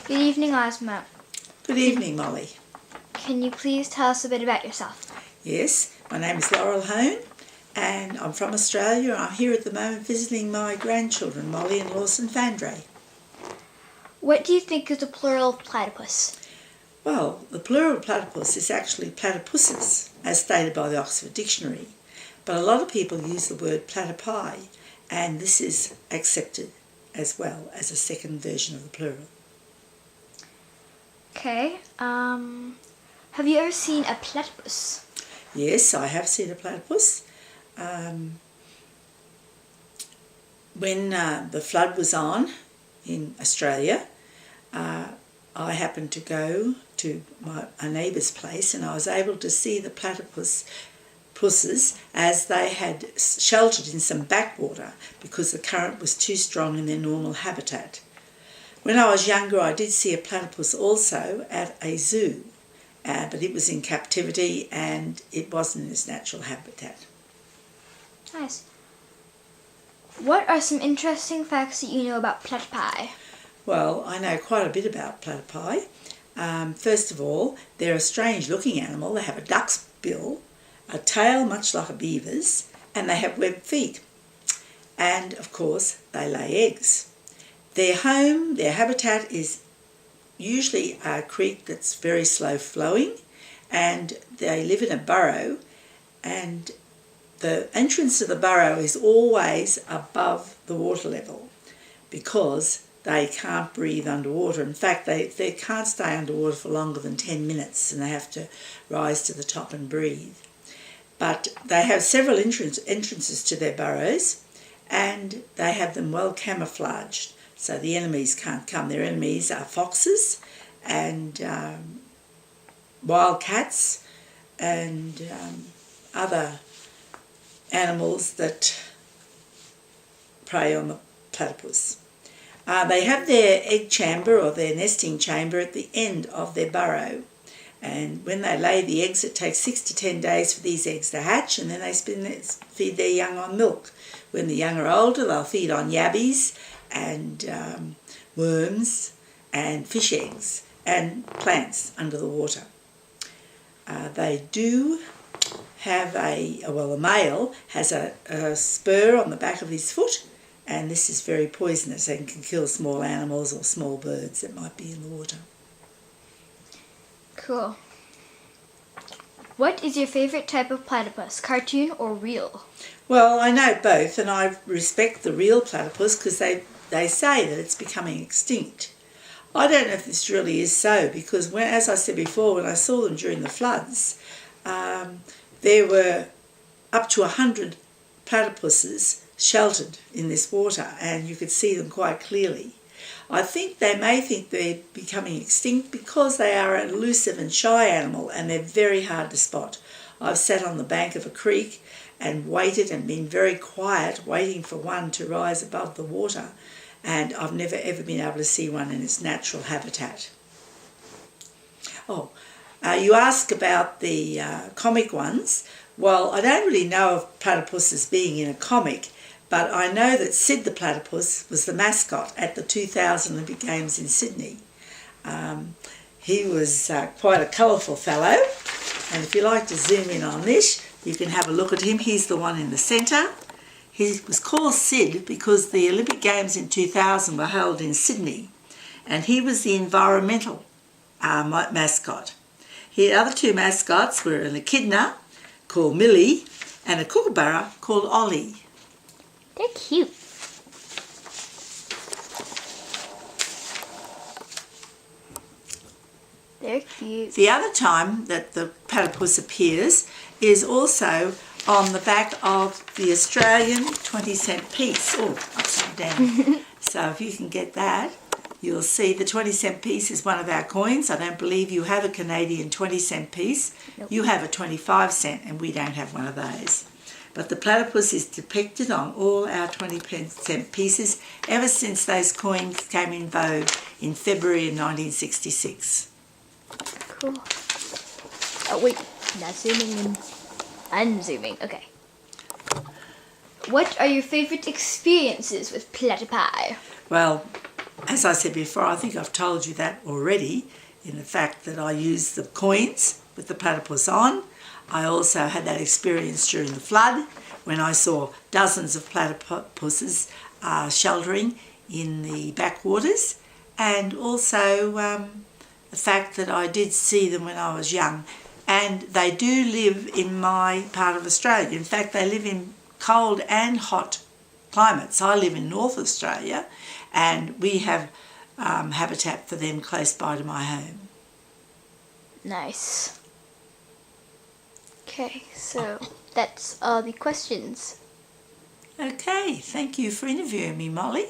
Good evening, Ozma. Good evening, Molly. Can you please tell us a bit about yourself? Yes, my name is Laurel Hone and I'm from Australia. I'm here at the moment visiting my grandchildren, Molly and Lawson Fandray. What do you think is the plural of platypus? Well, the plural of platypus is actually platypuses, as stated by the Oxford Dictionary. But a lot of people use the word platypi, and this is accepted as well as a second version of the plural. Okay, have you ever seen a platypus? Yes, I have seen a platypus. When the flood was on in Australia, I happened to go to a neighbour's place and I was able to see the platypuses as they had sheltered in some backwater because the current was too strong in their normal habitat. When I was younger, I did see a platypus also at a zoo, but it was in captivity and it wasn't in its natural habitat. Nice. What are some interesting facts that you know about platypi? Well, I know quite a bit about platypi. First of all, they're a strange looking animal. They have a duck's bill, a tail much like a beaver's, and they have webbed feet. And of course, they lay eggs. Their home, their habitat is usually a creek that's very slow flowing, and they live in a burrow, and the entrance to the burrow is always above the water level because they can't breathe underwater. In fact, they can't stay underwater for longer than 10 minutes and they have to rise to the top and breathe. But they have several entrances to their burrows and they have them well camouflaged so the enemies can't come. Their enemies are foxes and wild cats and other animals that prey on the platypus. They have their egg chamber or their nesting chamber at the end of their burrow, and when they lay the eggs it takes 6 to 10 days for these eggs to hatch, and then they feed their young on milk. When the young are older they'll feed on yabbies and worms and fish eggs and plants under the water. They do have the male has a spur on the back of his foot, and this is very poisonous and can kill small animals or small birds that might be in the water. Cool. What is your favourite type of platypus, cartoon or real? Well, I know both, and I respect the real platypus because they say that it's becoming extinct. I don't know if this really is so because, as I said before, when I saw them during the floods, there were up to 100 platypuses sheltered in this water and you could see them quite clearly. I think they may think they're becoming extinct because they are an elusive and shy animal and they're very hard to spot. I've sat on the bank of a creek and waited and been very quiet waiting for one to rise above the water, and I've never ever been able to see one in its natural habitat. You ask about the comic ones. Well, I don't really know of platypuses being in a comic, but I know that Sid the Platypus was the mascot at the 2000 Olympic Games in Sydney. He was quite a colourful fellow, and if you like to zoom in on this, you can have a look at him. He's the one in the centre. He was called Sid because the Olympic Games in 2000 were held in Sydney, and he was the environmental mascot. The other two mascots were an echidna called Millie and a kookaburra called Ollie. They're cute. They're cute. The other time that the platypus appears is also on the back of the Australian 20-cent piece. Oh, upside down. So if you can get that, you'll see the 20-cent piece is one of our coins. I don't believe you have a Canadian 20-cent piece. Nope. You have a 25-cent and we don't have one of those. But the platypus is depicted on all our 20-cent pieces ever since those coins came in vogue in February of 1966. Cool. Oh wait, not zooming in. Unzooming, okay. What are your favourite experiences with platypi? Well, as I said before, I think I've told you that already, in the fact that I used the coins with the platypus on. I also had that experience during the flood when I saw dozens of platypuses sheltering in the backwaters, and also the fact that I did see them when I was young. And they do live in my part of Australia. In fact, they live in cold and hot climates. I live in North Australia, and we have habitat for them close by to my home. Nice. Okay, so that's all the questions. Okay, thank you for interviewing me, Molly.